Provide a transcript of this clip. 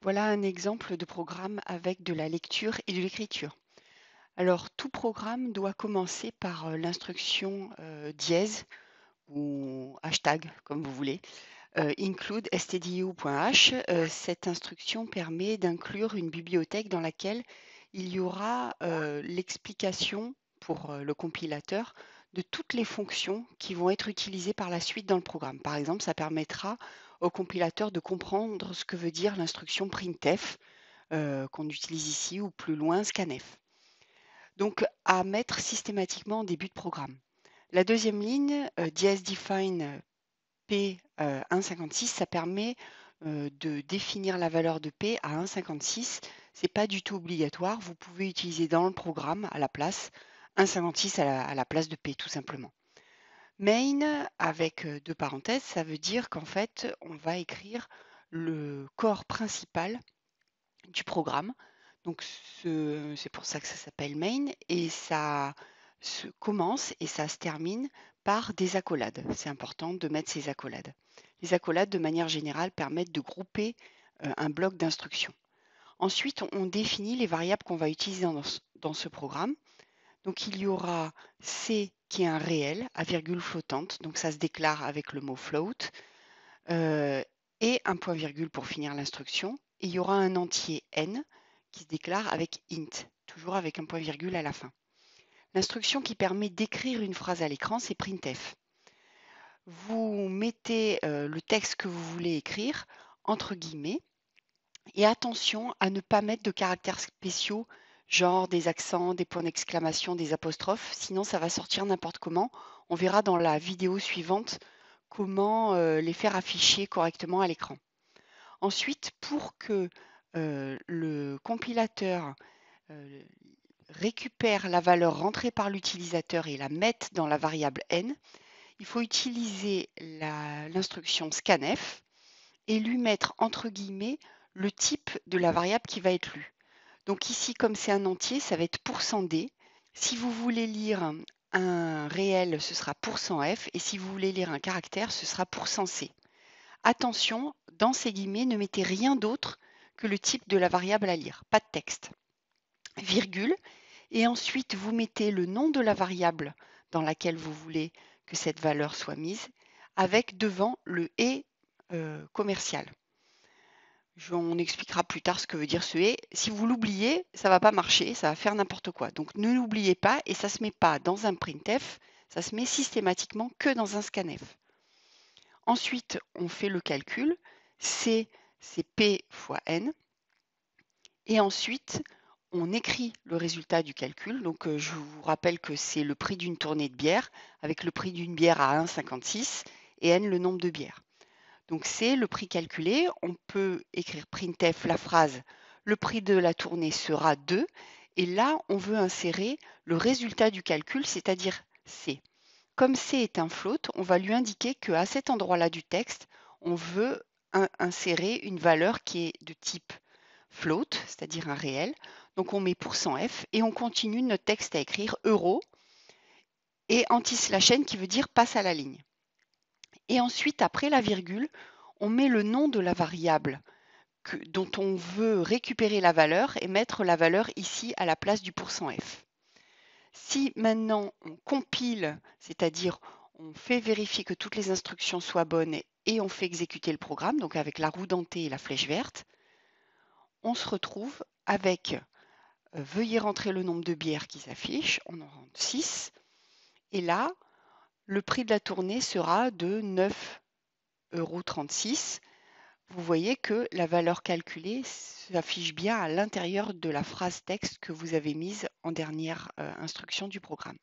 Voilà un exemple de programme avec de la lecture et de l'écriture. Alors, tout programme doit commencer par l'instruction dièse ou hashtag, comme vous voulez, include stdio.h. Cette instruction permet d'inclure une bibliothèque dans laquelle il y aura l'explication pour le compilateur de toutes les fonctions qui vont être utilisées par la suite dans le programme. Par exemple, ça permettra au compilateur de comprendre ce que veut dire l'instruction printf qu'on utilise ici ou plus loin scanf. Donc à mettre systématiquement en début de programme. La deuxième ligne, dièse define P 1,56, ça permet de définir la valeur de P à 1,56. C'est pas du tout obligatoire. Vous pouvez utiliser dans le programme à la place 1,56 à la place de P tout simplement. Main avec deux parenthèses, ça veut dire qu'en fait, on va écrire le corps principal du programme. Donc c'est pour ça que ça s'appelle main et ça se commence et ça se termine par des accolades. C'est important de mettre ces accolades. Les accolades, de manière générale, permettent de grouper un bloc d'instructions. Ensuite, on définit les variables qu'on va utiliser dans ce programme. Donc il y aura C qui est un réel à virgule flottante, donc ça se déclare avec le mot float, et un point virgule pour finir l'instruction. Et il y aura un entier n qui se déclare avec int, toujours avec un point virgule à la fin. L'instruction qui permet d'écrire une phrase à l'écran, c'est printf. Vous mettez le texte que vous voulez écrire entre guillemets et attention à ne pas mettre de caractères spéciaux, genre des accents, des points d'exclamation, des apostrophes, sinon ça va sortir n'importe comment. On verra dans la vidéo suivante comment les faire afficher correctement à l'écran. Ensuite, pour que le compilateur récupère la valeur rentrée par l'utilisateur et la mette dans la variable n, il faut utiliser l'instruction scanf et lui mettre entre guillemets le type de la variable qui va être lue. Donc ici, comme c'est un entier, ça va être %d. Si vous voulez lire un réel, ce sera %f, et si vous voulez lire un caractère, ce sera %c. Attention, dans ces guillemets, ne mettez rien d'autre que le type de la variable à lire, pas de texte. Virgule, et ensuite vous mettez le nom de la variable dans laquelle vous voulez que cette valeur soit mise, avec devant le et commercial. On expliquera plus tard ce que veut dire ce et. Si vous l'oubliez, ça ne va pas marcher, ça va faire n'importe quoi. Donc ne l'oubliez pas et ça ne se met pas dans un printf, ça se met systématiquement que dans un scanf. Ensuite, on fait le calcul. C, c'est P fois N. Et ensuite, on écrit le résultat du calcul. Donc, je vous rappelle que c'est le prix d'une tournée de bière, avec le prix d'une bière à 1,56 et N le nombre de bières. Donc, c'est le prix calculé. On peut écrire printf la phrase « Le prix de la tournée sera 2 ». Et là, on veut insérer le résultat du calcul, c'est-à-dire C. Comme C est un float, on va lui indiquer qu'à cet endroit-là du texte, on veut insérer une valeur qui est de type float, c'est-à-dire un réel. Donc on met %f et on continue notre texte à écrire euro et anti/n qui veut dire passe à la ligne. Et ensuite, après la virgule, on met le nom de la variable dont on veut récupérer la valeur et mettre la valeur ici à la place du %f. Si maintenant on compile, c'est-à-dire on fait vérifier que toutes les instructions soient bonnes et on fait exécuter le programme, donc avec la roue dentée et la flèche verte, on se retrouve avec veuillez rentrer le nombre de bières qui s'affiche, on en rentre 6, et là, le prix de la tournée sera de 9,36 €. Vous voyez que la valeur calculée s'affiche bien à l'intérieur de la phrase texte que vous avez mise en dernière instruction du programme.